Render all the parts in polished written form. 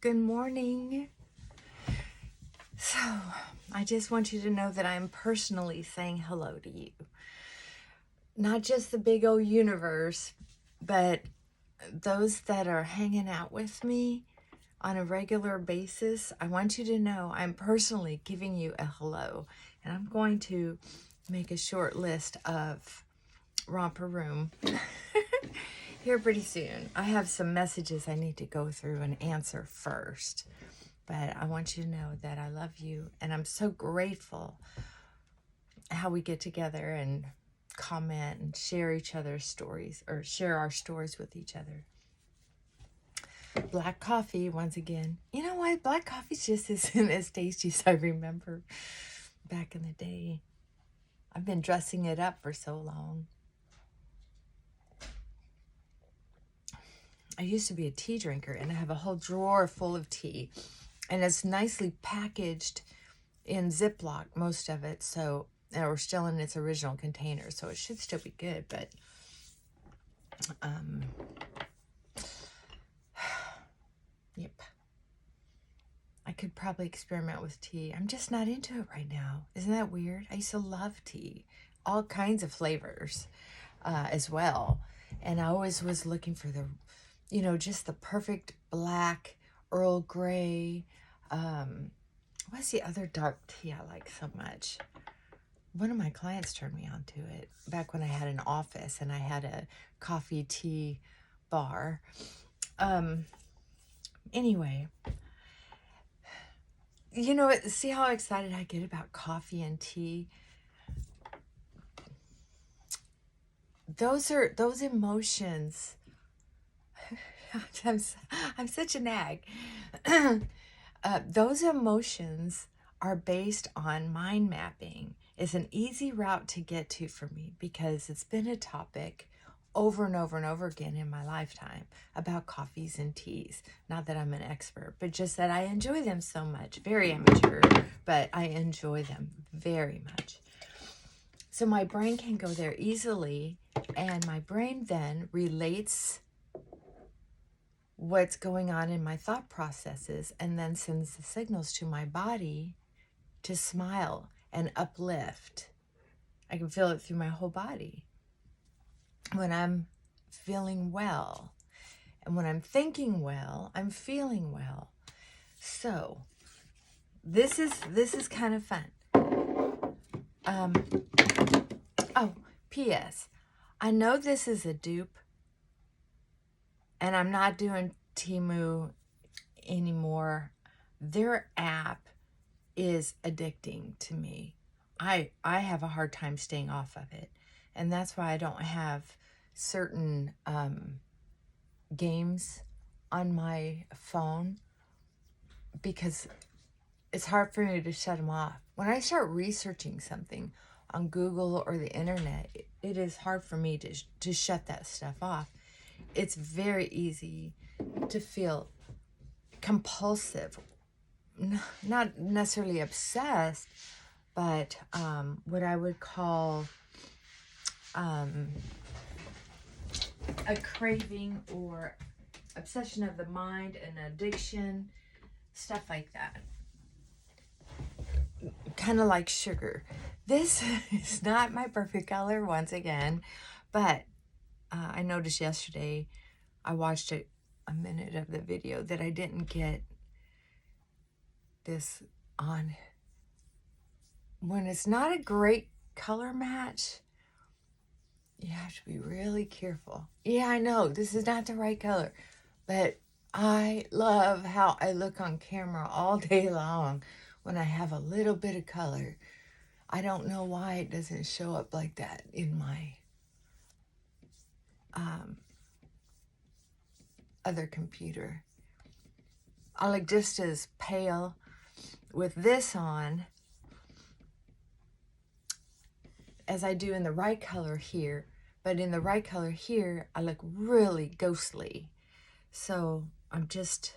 Good morning. So, I just want you to know that I'm personally saying hello to you. Not just the big old universe, but those that are hanging out with me on a regular basis. I want you to know I'm personally giving you a hello. And I'm going to make a short list of romper room here pretty soon. I have some messages I need to go through and answer first. But I want you to know that I love you, and I'm so grateful how we get together and comment and share each other's stories, or share our stories with each other. Black coffee, once again. You know what? Black coffee just isn't as tasty as I remember back in the day. I've been dressing it up for so long. I used to be a tea drinker, and I have a whole drawer full of tea. And it's nicely packaged in Ziploc, most of it, so we're still in its original container, so it should still be good, but yep. I could probably experiment with tea. I'm just not into it right now. Isn't that weird? I used to love tea, all kinds of flavors as well, and I always was looking for the, just the perfect black Earl Grey. What's the other dark tea I like so much? One of my clients turned me on to it back when I had an office and I had a coffee tea bar. Anyway, see how excited I get about coffee and tea? Those emotions. I'm such a nag. Those emotions are based on mind mapping. It's an easy route to get to for me because it's been a topic over and over and over again in my lifetime about coffees and teas. Not that I'm an expert, but just that I enjoy them so much. Very amateur, but I enjoy them very much. So my brain can go there easily, and my brain then relates what's going on in my thought processes and then sends the signals to my body to smile and uplift. I can feel it through my whole body when I'm feeling well. And when I'm thinking well, I'm feeling well. So this is kind of fun. Oh, P.S. I know this is a dupe, and I'm not doing Temu anymore. Their app is addicting to me. I have a hard time staying off of it. And that's why I don't have certain games on my phone, because it's hard for me to shut them off. When I start researching something on Google or the internet, it is hard for me to shut that stuff off. It's very easy to feel compulsive, not necessarily obsessed, but what I would call a craving or obsession of the mind, and addiction, stuff like that. Kind of like sugar. This is not my perfect color once again, but I noticed yesterday, I watched a minute of the video, that I didn't get this on. When it's not a great color match, you have to be really careful. Yeah, I know this is not the right color, but I love how I look on camera all day long when I have a little bit of color. I don't know why it doesn't show up like that in my other computer. I look just as pale with this on as I do in the right color here, but in the right color here, I look really ghostly. So I'm just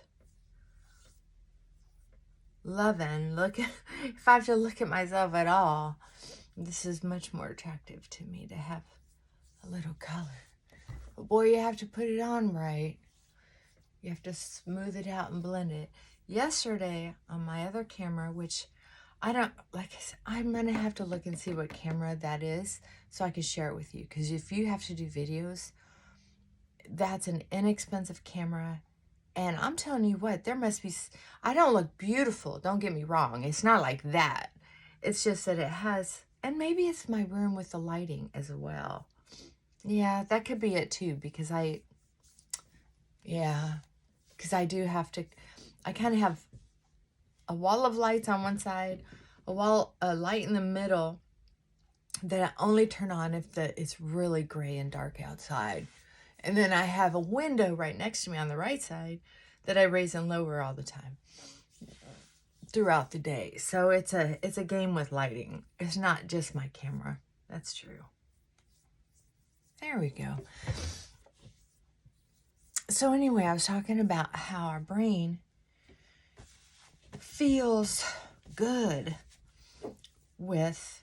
loving, if I have to look at myself at all, this is much more attractive to me, to have a little color. But boy, you have to put it on right. You have to smooth it out and blend it. Yesterday on my other camera, which I don't, like I said, I'm going to have to look and see what camera that is so I can share it with you. Because if you have to do videos, that's an inexpensive camera. And I'm telling you what, there must be, I don't look beautiful, don't get me wrong. It's not like that. It's just that it has, and maybe it's my room with the lighting as well. Yeah, that could be it too, because I do have to, I kind of have a wall of lights on one side, a light in the middle that I only turn on if it's really gray and dark outside. And then I have a window right next to me on the right side that I raise and lower all the time throughout the day. So it's a game with lighting. It's not just my camera. That's true. There we go. So anyway, I was talking about how our brain feels good with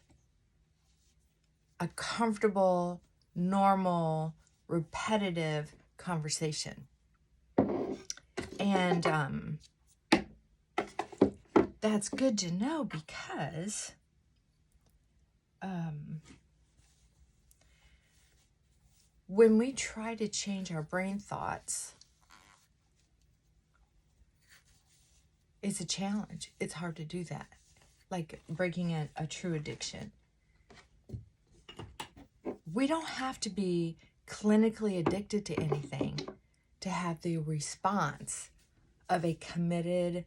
a comfortable, normal, repetitive conversation. And that's good to know because when we try to change our brain thoughts, it's a challenge. It's hard to do that. Like breaking a true addiction. We don't have to be clinically addicted to anything to have the response of a committed,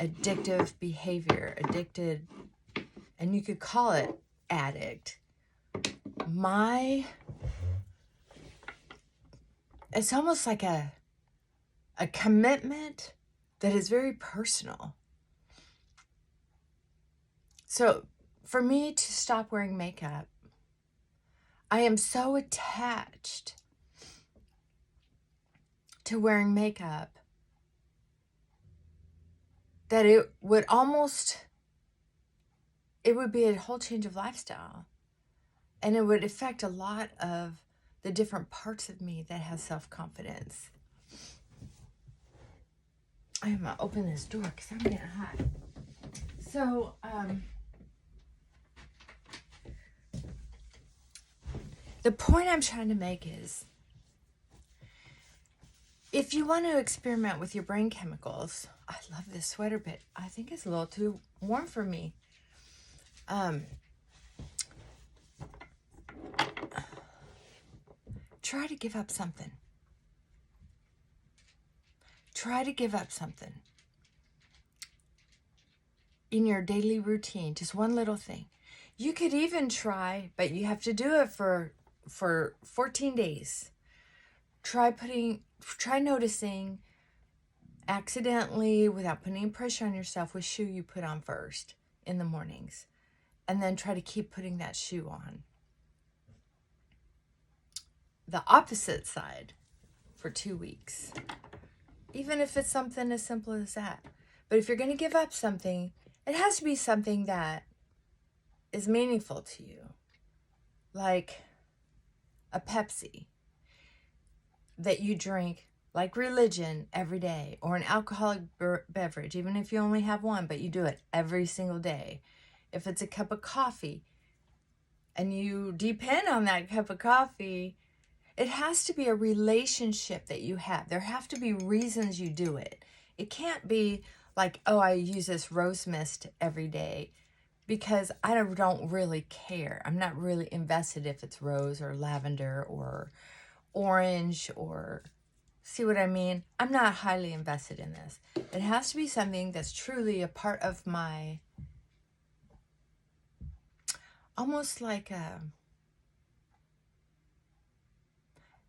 addictive behavior, and you could call it addict. It's almost like a commitment that is very personal. So for me to stop wearing makeup, I am so attached to wearing makeup that it would be a whole change of lifestyle. And it would affect a lot of the different parts of me that has self-confidence. I'm going to open this door because I'm getting hot. So, the point I'm trying to make is, if you want to experiment with your brain chemicals, I love this sweater, but I think it's a little too warm for me. Try to give up something. Try to give up something in your daily routine, just one little thing. You could even try, but you have to do it for 14 days. Try noticing accidentally, without putting pressure on yourself, which shoe you put on first in the mornings. And then try to keep putting that shoe on. The opposite side for 2 weeks. Even if it's something as simple as that. But if you're going to give up something, it has to be something that is meaningful to you. Like a Pepsi that you drink like religion every day, or an alcoholic beverage, even if you only have one, but you do it every single day. If it's a cup of coffee and you depend on that cup of coffee, it has to be a relationship that you have. There have to be reasons you do it. It can't be like, oh, I use this rose mist every day because I don't really care. I'm not really invested if it's rose or lavender or orange or, see what I mean? I'm not highly invested in this. It has to be something that's truly a part of my, almost like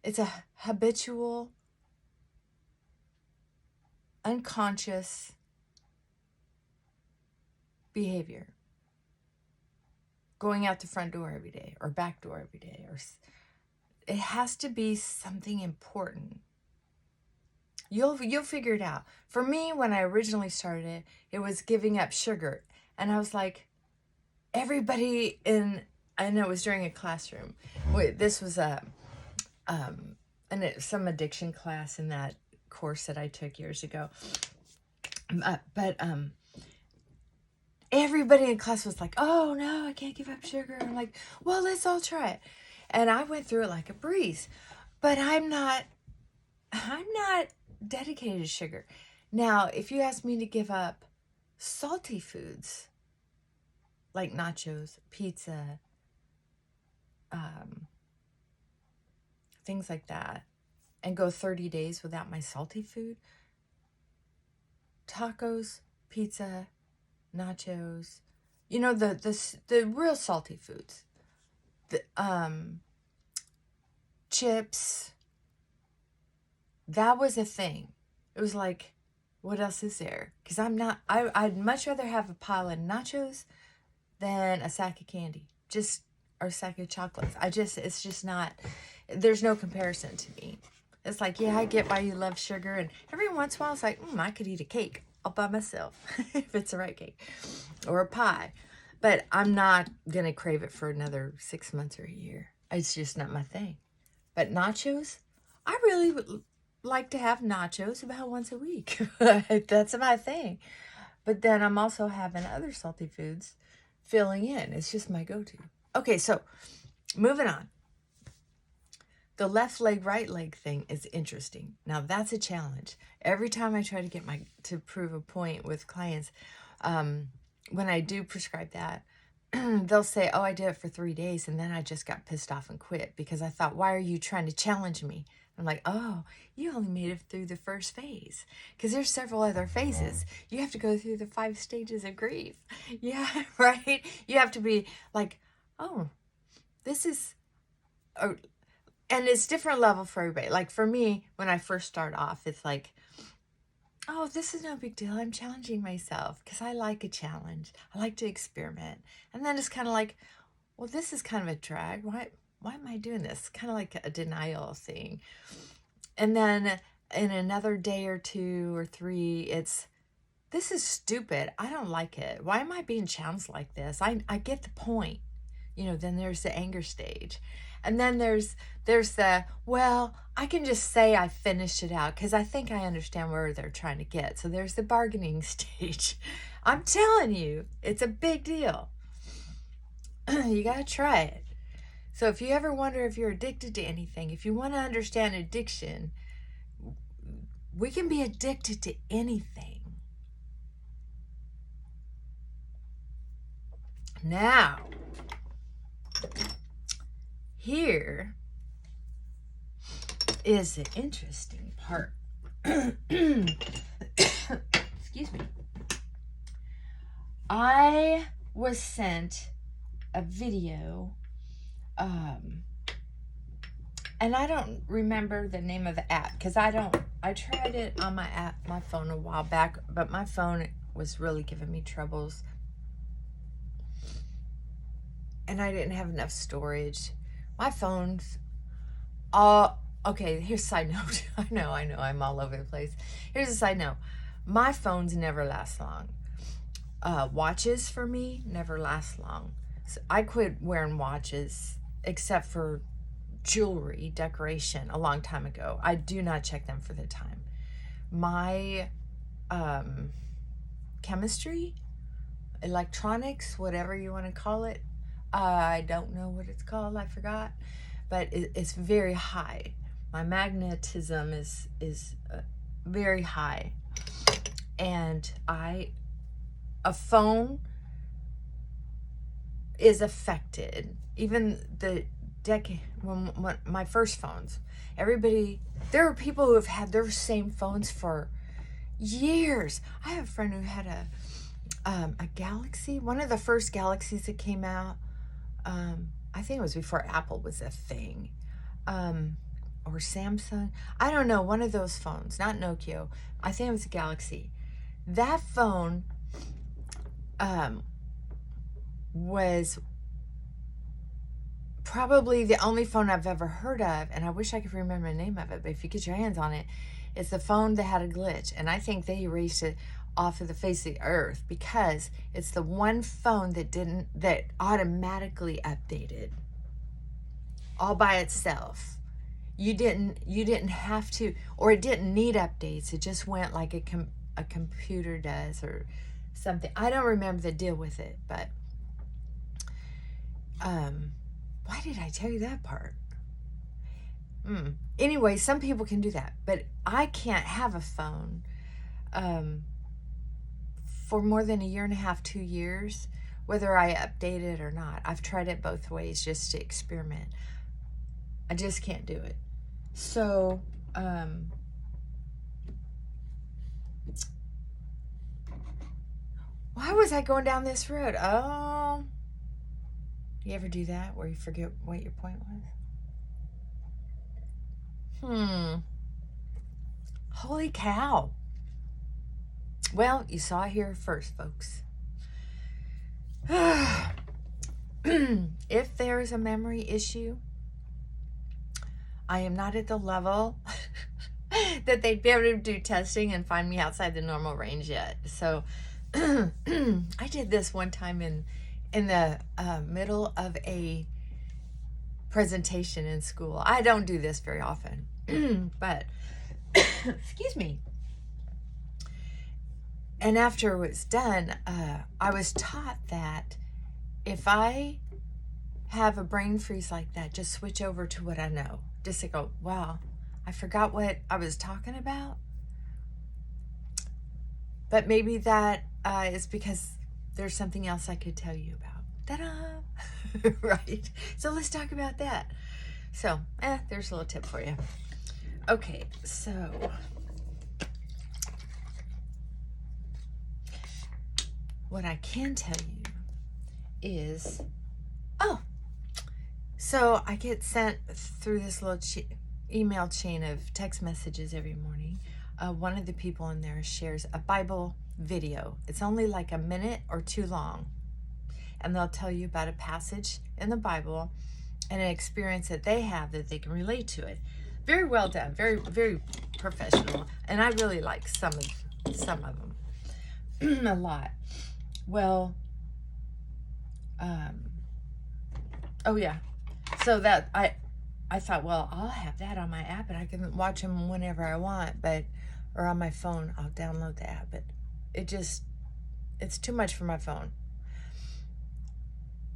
it's a habitual, unconscious behavior. Going out the front door every day or back door every day. It has to be something important. You'll figure it out. For me, when I originally started it was giving up sugar. And I was like, everybody I know it was during a classroom. This was some addiction class in that course that I took years ago. But everybody in class was like, oh no, I can't give up sugar. I'm like, well, let's all try it. And I went through it like a breeze. But I'm not dedicated to sugar. Now, if you ask me to give up salty foods like nachos, pizza, things like that, and go 30 days without my salty food, tacos, pizza, nachos, you know, the real salty foods, the chips, that was a thing. It was like, what else is there? Because I'd much rather have a pile of nachos than a sack of candy, or a sack of chocolates. It's just not, there's no comparison to me. It's like, yeah, I get why you love sugar, and every once in a while it's like, I could eat a cake all by myself if it's the right cake, or a pie, but I'm not gonna crave it for another 6 months or a year. It's just not my thing. But nachos, I really would like to have nachos about once a week. That's my thing. But then I'm also having other salty foods filling in. It's just my go-to. Okay, so moving on. The left leg, right leg thing is interesting. Now that's a challenge. Every time I try to get to prove a point with clients, when I do prescribe that, they'll say, oh, I did it for 3 days, and then I just got pissed off and quit because I thought, why are you trying to challenge me? I'm like, oh, you only made it through the first phase, because there's several other phases. You have to go through the 5 stages of grief. Yeah, right? You have to be like, oh, this is, and it's different level for everybody. Like for me, when I first start off, it's like, oh, this is no big deal. I'm challenging myself because I like a challenge. I like to experiment. And then it's kind of like, well, this is kind of a drag. Why am I doing this? Kind of like a denial thing. And then in another day or 2 or 3, this is stupid. I don't like it. Why am I being challenged like this? I get the point. Then there's the anger stage. And then there's the, well, I can just say I finished it out because I think I understand where they're trying to get. So there's the bargaining stage. I'm telling you, it's a big deal. You got to try it. So if you ever wonder if you're addicted to anything, if you want to understand addiction, we can be addicted to anything. Now, here is the interesting part. Excuse me. I was sent a video, and I don't remember the name of the app because I tried it on my phone a while back, but my phone was really giving me troubles. And I didn't have enough storage. My phone's okay, here's a side note. I know, I'm all over the place. Here's a side note. My phones never last long. Watches for me never last long. So I quit wearing watches except for jewelry, decoration a long time ago. I do not check them for the time. My chemistry, electronics, whatever you want to call it, I don't know what it's called, I forgot, but it's very high. My magnetism is very high, and a phone is affected. Even when my first phones, there are people who have had their same phones for years. I have a friend who had a Galaxy, one of the first Galaxies that came out. I think it was before Apple was a thing, or Samsung. I don't know, one of those phones, not Nokia. I think it was a Galaxy. That phone was probably the only phone I've ever heard of, and I wish I could remember the name of it, but if you get your hands on it, it's the phone that had a glitch, and I think they erased it off of the face of the earth because it's the one phone that automatically updated all by itself. You didn't have to, or it didn't need updates. It just went like a computer does or something. I don't remember the deal with it, but why did I tell you that part? Anyway, some people can do that, but I can't have a phone for more than a year and a half, 2 years, whether I update it or not. I've tried it both ways just to experiment. I just can't do it. So, why was I going down this road? Oh, you ever do that where you forget what your point was? Holy cow. Well, you saw it here first, folks. If there is a memory issue, I am not at the level that they'd be able to do testing and find me outside the normal range yet. So I did this one time in the middle of a presentation in school. I don't do this very often, but excuse me. And after it was done, I was taught that if I have a brain freeze like that, just switch over to what I know. Just to go, wow, I forgot what I was talking about. But maybe that is because there's something else I could tell you about. Ta-da! Right? So let's talk about that. So, there's a little tip for you. Okay, so what I can tell you is, so I get sent through this little email chain of text messages every morning. One of the people in there shares a Bible video. It's only like a minute or two long. And they'll tell you about a passage in the Bible and an experience that they have that they can relate to it. Very well done. Very, very professional. And I really like some of them. A lot. Well, oh yeah. So that I thought, well, I'll have that on my app and I can watch them whenever I want, or on my phone, I'll download the app. But it's too much for my phone.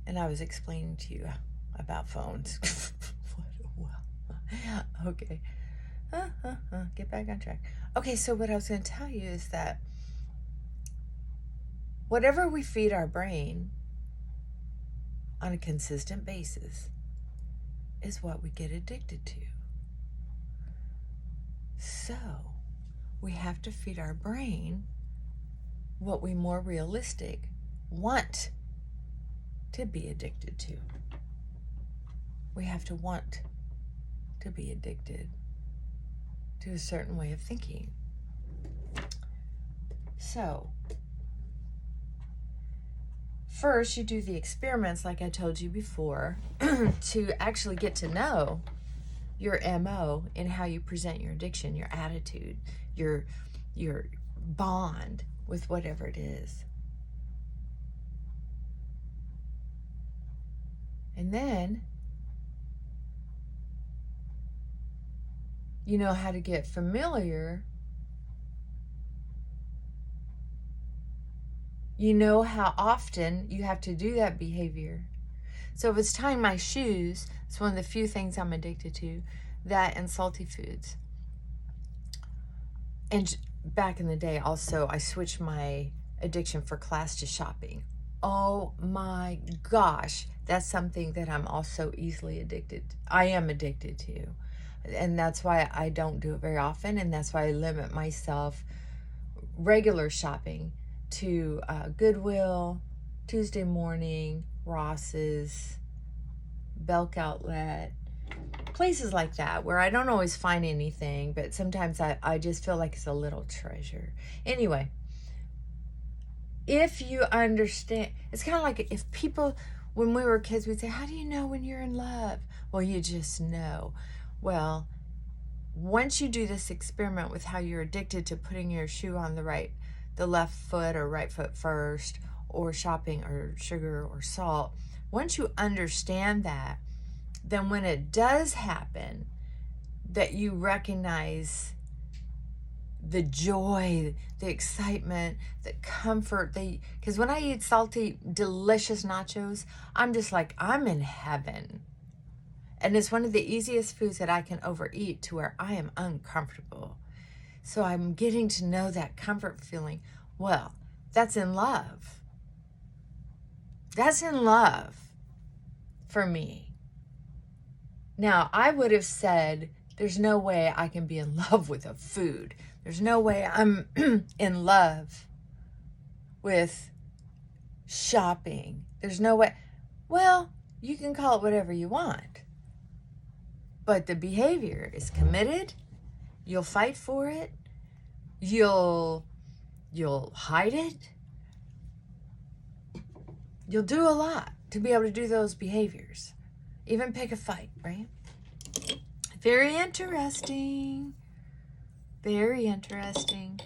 And I was explaining to you about phones. Okay. Get back on track. Okay, so what I was going to tell you is that whatever we feed our brain on a consistent basis is what we get addicted to. So, we have to feed our brain what we more realistic want to be addicted to. We have to want to be addicted to a certain way of thinking. So, first, you do the experiments like I told you before to actually get to know your MO in how you present your addiction, your attitude, your bond with whatever it is. And then you know how to get familiar. You know how often you have to do that behavior. So if it's tying my shoes, it's one of the few things I'm addicted to, that and salty foods. And back in the day also, I switched my addiction for class to shopping. Oh my gosh, that's something that I'm also easily addicted. I am addicted to. And that's why I don't do it very often, and that's why I limit myself regular shopping to Goodwill, Tuesday Morning, Ross's, Belk Outlet, places like that where I don't always find anything, but sometimes I just feel like it's a little treasure. Anyway, if you understand, it's kind of like if people, when we were kids, we'd say, how do you know when you're in love? Well, you just know. Well, once you do this experiment with how you're addicted to putting your shoe on the left foot or right foot first, or shopping or sugar or salt, once you understand that, then when it does happen, that you recognize the joy, the excitement, the comfort. Because when I eat salty, delicious nachos, I'm just like, I'm in heaven. And it's one of the easiest foods that I can overeat to where I am uncomfortable. So I'm getting to know that comfort feeling. Well, that's in love. That's in love for me. Now, I would have said, there's no way I can be in love with a food. There's no way I'm in love with shopping. There's no way. Well, you can call it whatever you want. But the behavior is committed. You'll fight for it. You'll hide it. You'll do a lot to be able to do those behaviors. Even pick a fight, right? Very interesting. Very interesting.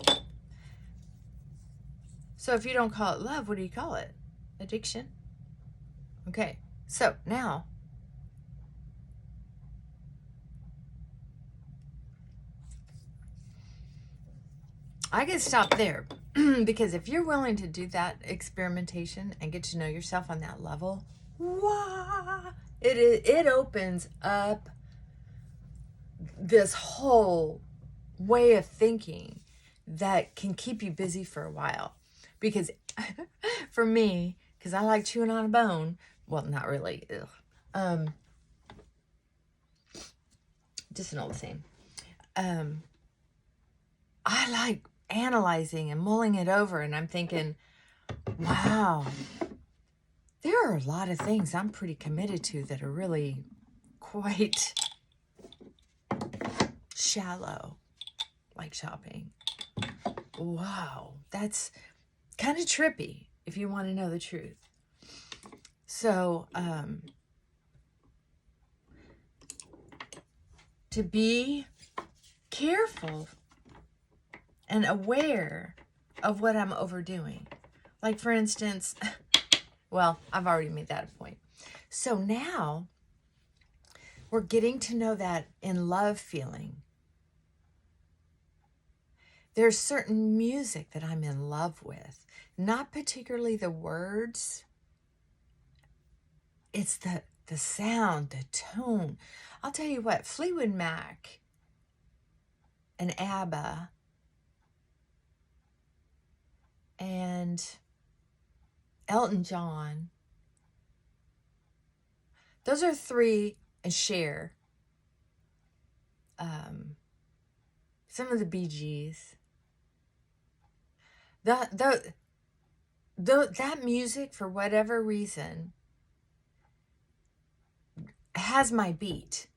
So if you don't call it love, what do you call it? Addiction. Okay, so now I could stop there because if you're willing to do that experimentation and get to know yourself on that level, wow, it opens up this whole way of thinking that can keep you busy for a while. Because for me, because I like chewing on a bone, well, not really, just an old saying. I like analyzing and mulling it over, and I'm thinking, wow, there are a lot of things I'm pretty committed to that are really quite shallow, like shopping. Wow, that's kind of trippy if you want to know the truth. So, to be careful and aware of what I'm overdoing. Like, for instance, well, I've already made that a point. So now we're getting to know that in love feeling. There's certain music that I'm in love with, not particularly the words. It's the sound, the tone. I'll tell you what, Fleetwood Mac and ABBA and Elton John, those are three, and Cher, some of the Bee Gees. That music, for whatever reason, has my beat.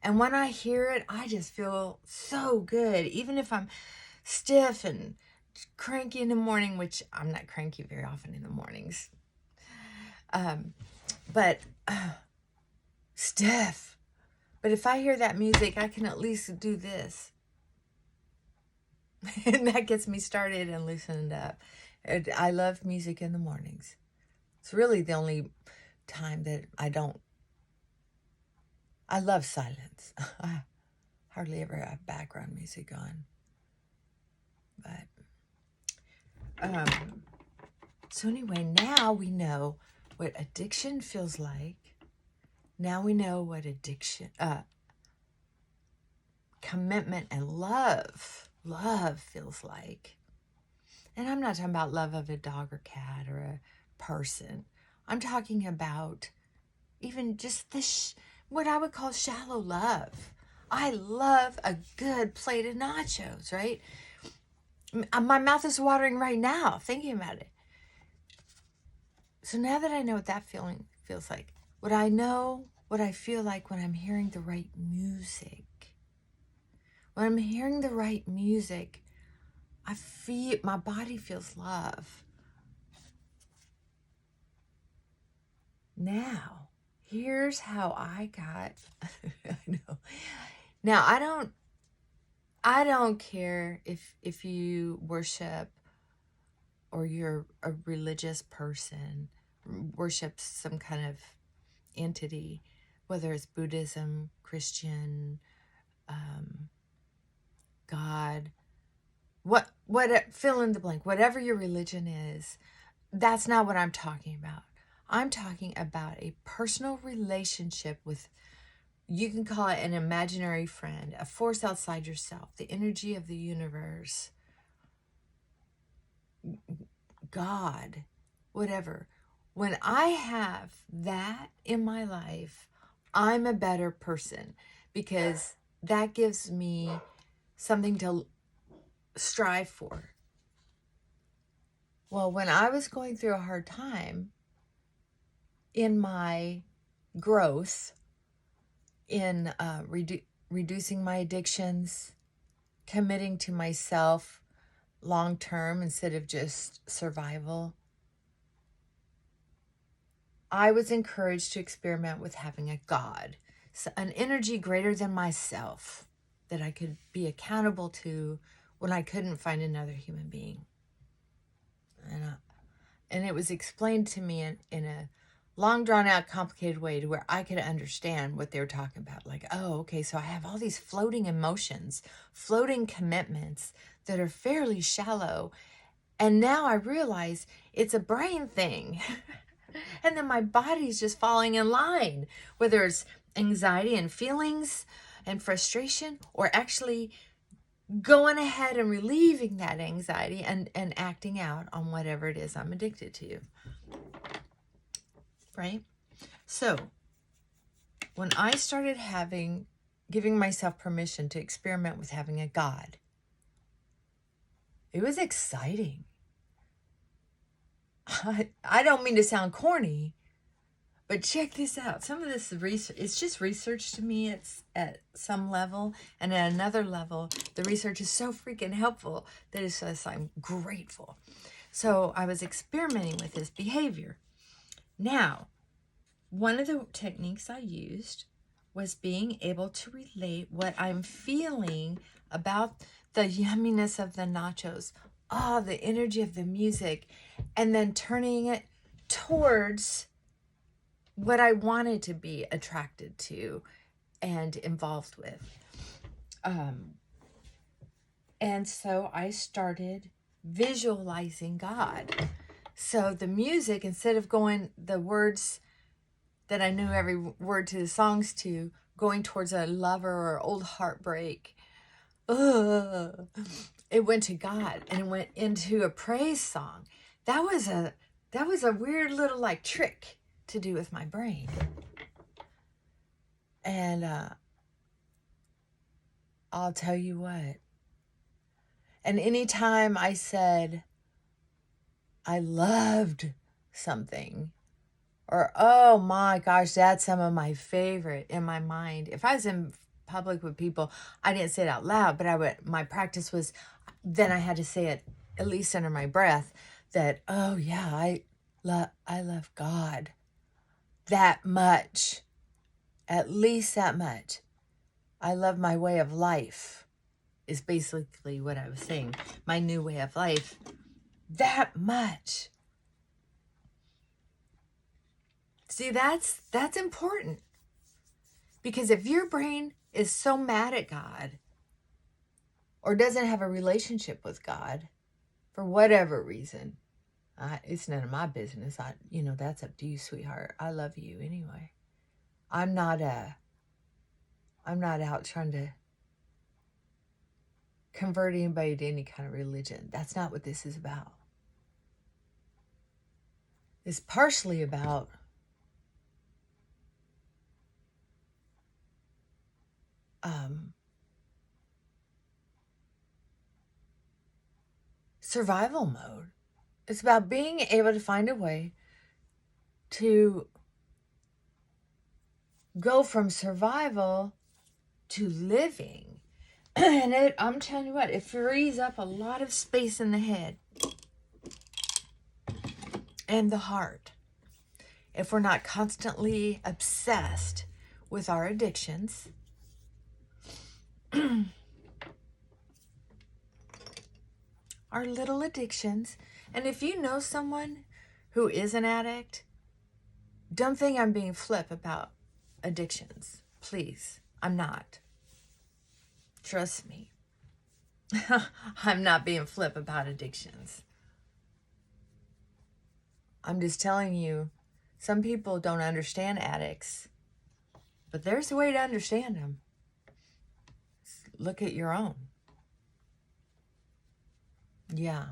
And when I hear it, I just feel so good. Even if I'm stiff and cranky in the morning, which I'm not cranky very often in the mornings. But stiff. But if I hear that music, I can at least do this. And that gets me started and loosened up. I love music in the mornings. It's really the only time that I love silence. I hardly ever have background music on. But, so anyway, now we know what addiction feels like. Now we know what commitment and love feels like. And I'm not talking about love of a dog or cat or a person. I'm talking about even just this, what I would call shallow love. I love a good plate of nachos, right? My mouth is watering right now thinking about it. So now that I know what that feeling feels like, what I feel like when I'm hearing the right music. When I'm hearing the right music, my body feels love. Now, here's how I got, I know. Now, I don't care if you worship or you're a religious person, worships some kind of entity, whether it's Buddhism, Christian, God, what, fill in the blank, whatever your religion is, that's not what I'm talking about. I'm talking about a personal relationship with, you can call it an imaginary friend, a force outside yourself, the energy of the universe, God, whatever. When I have that in my life, I'm a better person because that gives me something to strive for. Well, when I was going through a hard time in my growth, in reducing my addictions, committing to myself long term instead of just survival, I was encouraged to experiment with having a God, so an energy greater than myself that I could be accountable to when I couldn't find another human being. And it was explained to me in a long, drawn out, complicated way to where I could understand what they were talking about. Like, oh, okay, so I have all these floating emotions, floating commitments that are fairly shallow. And now I realize it's a brain thing. And then my body's just falling in line, whether it's anxiety and feelings and frustration, or actually going ahead and relieving that anxiety and acting out on whatever it is I'm addicted to. Right? So when I started giving myself permission to experiment with having a God, it was exciting. I don't mean to sound corny, but check this out. Some of this research, it's just research to me. It's at some level, and at another level, the research is so freaking helpful that it's just, I'm grateful. So I was experimenting with this behavior. Now, one of the techniques I used was being able to relate what I'm feeling about the yumminess of the nachos, the energy of the music, and then turning it towards what I wanted to be attracted to and involved with. And so I started visualizing God. So the music, instead of going the words that I knew every word to the songs to, going towards a lover or old heartbreak, it went to God and it went into a praise song. That was a weird little like trick to do with my brain. And I'll tell you what. And anytime I said I loved something, or oh my gosh, that's some of my favorite in my mind. If I was in public with people, I didn't say it out loud, but my practice was, then I had to say it at least under my breath, that, oh yeah, I love God that much, at least that much. I love my way of life is basically what I was saying. My new way of life, that much. See, that's important. Because if your brain is so mad at God or doesn't have a relationship with God for whatever reason, it's none of my business. That's up to you, sweetheart. I love you anyway. I'm not out trying to convert anybody to any kind of religion. That's not what this is about. It's partially about survival mode. It's about being able to find a way to go from survival to living. And I'm telling you what, it frees up a lot of space in the head and the heart if we're not constantly obsessed with our addictions. Our little addictions. And if you know someone who is an addict, don't think I'm being flip about addictions. Please, I'm not. Trust me. I'm not being flip about addictions. I'm just telling you, some people don't understand addicts, but there's a way to understand them. Look at your own. Yeah,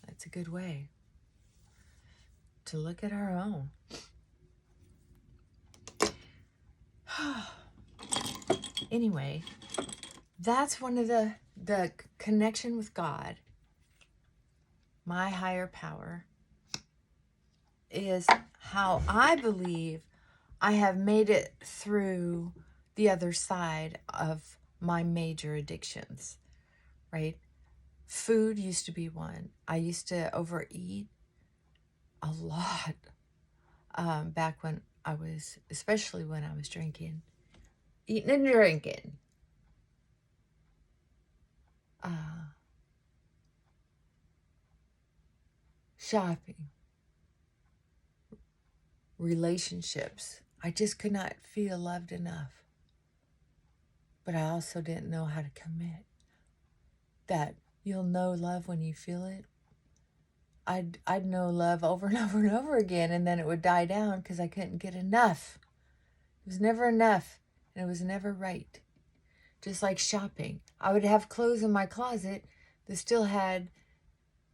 that's a good way to look at our own. Anyway, that's one of the connection with God, my higher power, is how I believe I have made it through the other side of my major addictions, right? Food used to be one. I used to overeat a lot back when I was, especially when I was drinking. Eating and drinking. Shopping. Relationships. I just could not feel loved enough. But I also didn't know how to commit. That you'll know love when you feel it. I'd know love over and over and over again, and then it would die down because I couldn't get enough. It was never enough, and it was never right. Just like shopping. I would have clothes in my closet that still had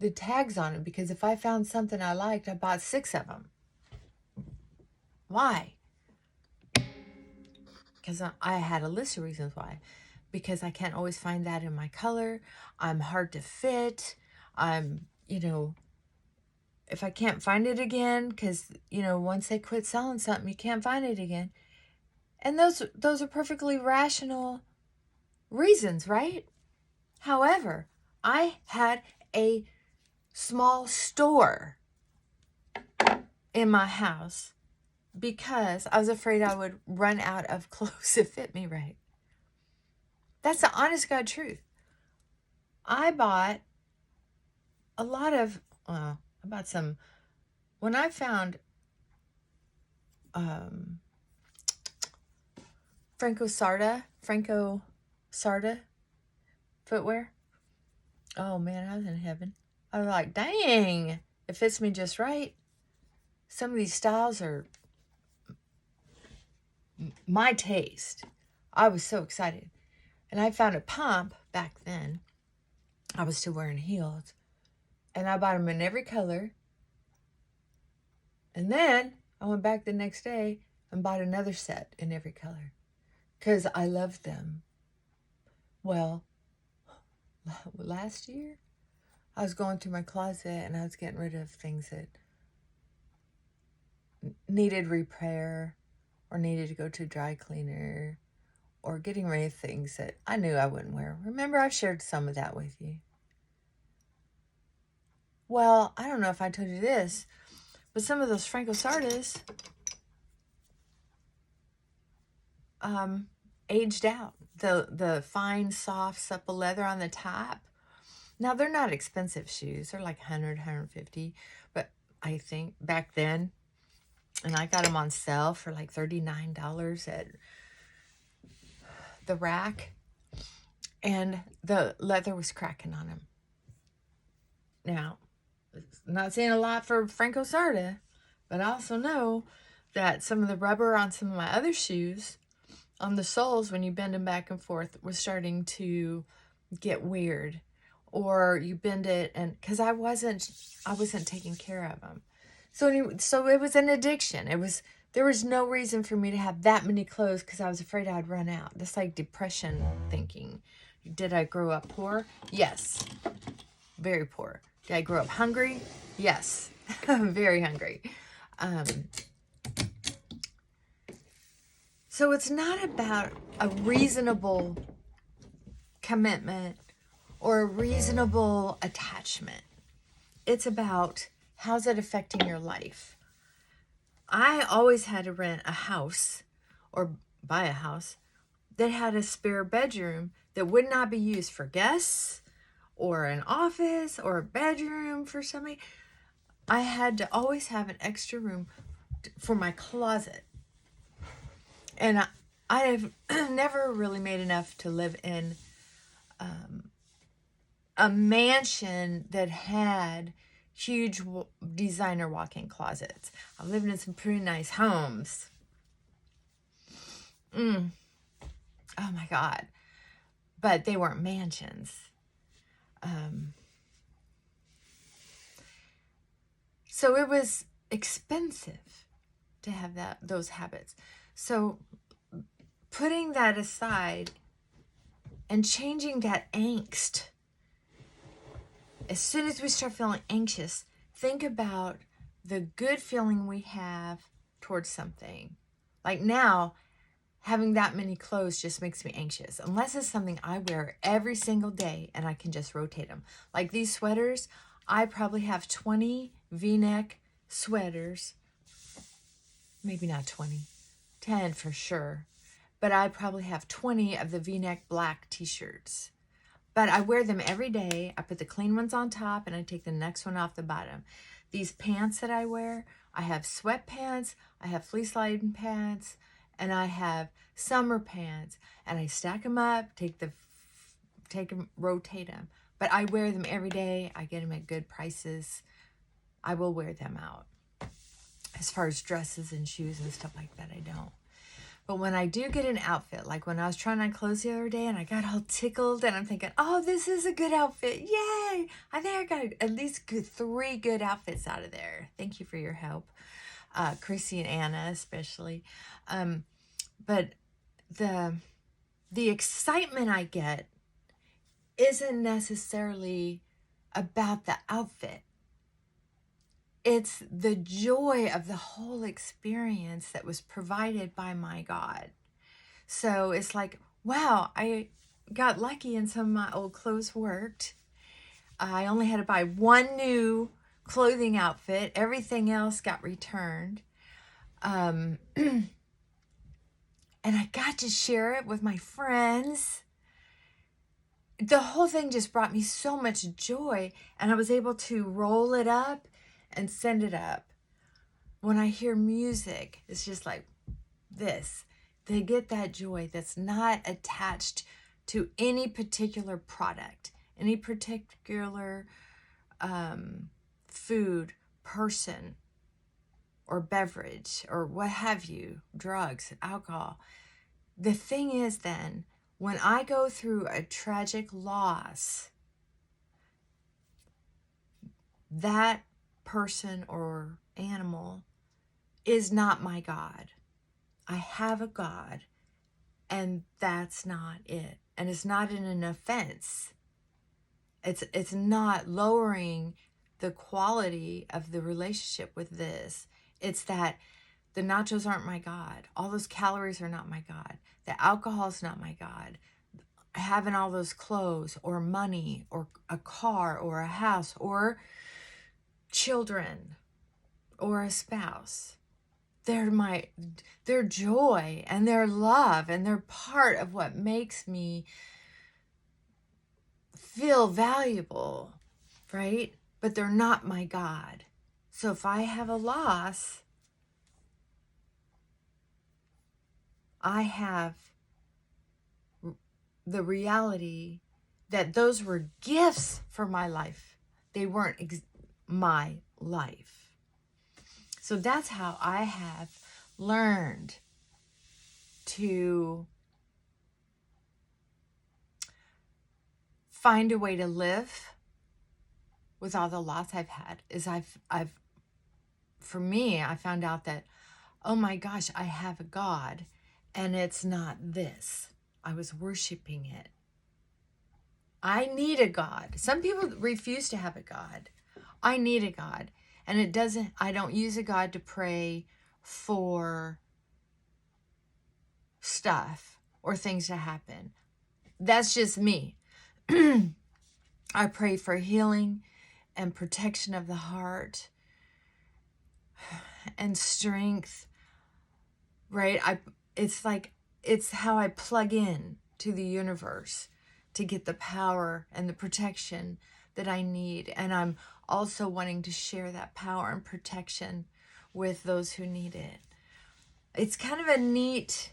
the tags on it, because if I found something I liked, I bought 6 of them. Why? Because I had a list of reasons why. Because I can't always find that in my color. I'm hard to fit. I'm, if I can't find it again, because, once they quit selling something, you can't find it again. And those are perfectly rational reasons, right? However, I had a small store in my house because I was afraid I would run out of clothes that fit me right. That's the honest God truth. I bought a lot of, when I found Franco Sarda footwear. Oh man, I was in heaven. I was like, dang, it fits me just right. Some of these styles are my taste. I was so excited. And I found a pump back then. I was still wearing heels. And I bought them in every color. And then I went back the next day and bought another set in every color. Because I loved them. Well, last year, I was going through my closet and I was getting rid of things that needed repair or needed to go to a dry cleaner, or getting rid of things that I knew I wouldn't wear. Remember, I shared some of that with you. Well, I don't know if I told you this, but some of those Franco Sardas aged out. The fine, soft, supple leather on the top. Now, they're not expensive shoes. They're like $100, $150. But I think back then, and I got them on sale for like $39 at the rack. And the leather was cracking on them. Now, not saying a lot for Franco Sarda, but I also know that some of the rubber on some of my other shoes, on the soles, when you bend them back and forth, was starting to get weird. Or you bend it, and because I wasn't taking care of them. So it was an addiction. There was no reason for me to have that many clothes because I was afraid I'd run out. That's like depression thinking. Did I grow up poor? Yes. Very poor. Did I grow up hungry? Yes. Very hungry. So it's not about a reasonable commitment or a reasonable attachment. It's about how's it affecting your life. I always had to rent a house or buy a house that had a spare bedroom that would not be used for guests or an office or a bedroom for somebody. I had to always have an extra room for my closet. And I've never really made enough to live in a mansion that had huge designer walk-in closets. I've lived in some pretty nice homes. Oh my God. But they weren't mansions. So it was expensive to have those habits. So putting that aside and changing that angst, as soon as we start feeling anxious, think about the good feeling we have towards something. Like now, having that many clothes just makes me anxious, unless it's something I wear every single day and I can just rotate them. Like these sweaters, I probably have 20 V-neck sweaters. Maybe not 20, 10 for sure. But I probably have 20 of the V-neck black t-shirts. But I wear them every day. I put the clean ones on top and I take the next one off the bottom. These pants that I wear, I have sweatpants, I have fleece lining pants, and I have summer pants. And I stack them up, take them, rotate them. But I wear them every day. I get them at good prices. I will wear them out. As far as dresses and shoes and stuff like that, I don't. But when I do get an outfit, like when I was trying on clothes the other day and I got all tickled and I'm thinking, oh, this is a good outfit. Yay! I think I got at least 3 good outfits out of there. Thank you for your help. Chrissy and Anna especially. But the excitement I get isn't necessarily about the outfit. It's the joy of the whole experience that was provided by my God. So it's like, wow, I got lucky and some of my old clothes worked. I only had to buy 1 new clothing outfit. Everything else got returned. And I got to share it with my friends. The whole thing just brought me so much joy, and I was able to roll it up and send it up. When I hear music, it's just like this. They get that joy that's not attached to any particular product, any particular food, person, or beverage, or what have you, drugs, alcohol. The thing is then, when I go through a tragic loss, that person or animal is not my God. I have a God, and that's not it. And it's not an offense. It's not lowering the quality of the relationship with this. It's that the nachos aren't my God. All those calories are not my God. The alcohol's not my God. Having all those clothes or money or a car or a house or children or a spouse, their joy and their love, and they're part of what makes me feel valuable, right? But they're not my God. So if I have a loss, I have the reality that those were gifts for my life. They weren't my life. So that's how I have learned to find a way to live with all the loss I've had. For me, I found out that, oh my gosh, I have a God, and it's not this. I was worshiping it. I need a God. Some people refuse to have a God. I need a God. And I don't use a God to pray for stuff or things to happen. That's just me. I pray for healing and protection of the heart and strength, right? It's how I plug in to the universe to get the power and the protection that I need. And I'm also wanting to share that power and protection with those who need it. It's kind of a neat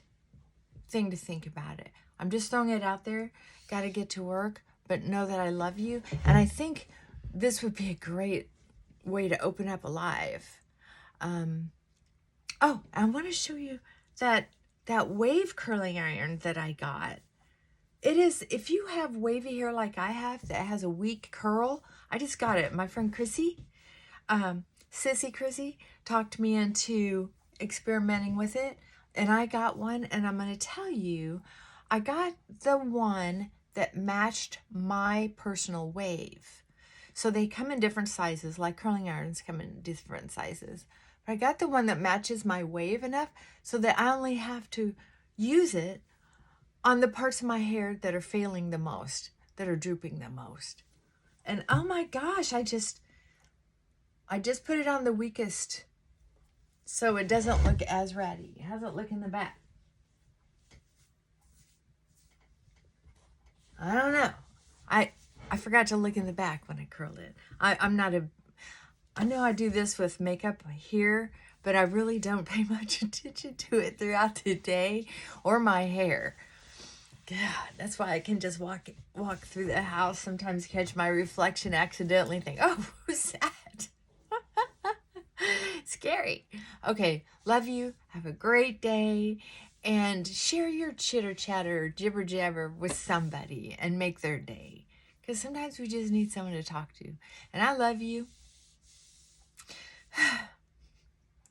thing to think about it. I'm just throwing it out there. Got to get to work, but know that I love you. And I think this would be a great way to open up a live. Oh, I want to show you that wave curling iron that I got. It is, if you have wavy hair like I have that has a weak curl, I just got it. My friend Chrissy, Sissy Chrissy, talked me into experimenting with it, and I got one, and I'm going to tell you, I got the one that matched my personal wave. So they come in different sizes, like curling irons come in different sizes. But I got the one that matches my wave enough so that I only have to use it on the parts of my hair that are failing the most, that are drooping the most. And oh my gosh, I just put it on the weakest so it doesn't look as ratty. How's it look in the back? I don't know. I forgot to look in the back when I curled it. I know I do this with makeup here, but I really don't pay much attention to it throughout the day or my hair. God, that's why I can just walk through the house, sometimes catch my reflection accidentally and think, oh, who's that? Scary. Okay, love you. Have a great day. And share your chitter chatter, jibber jabber with somebody and make their day. Because sometimes we just need someone to talk to. And I love you.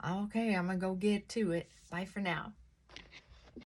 Okay, I'm going to go get to it. Bye for now.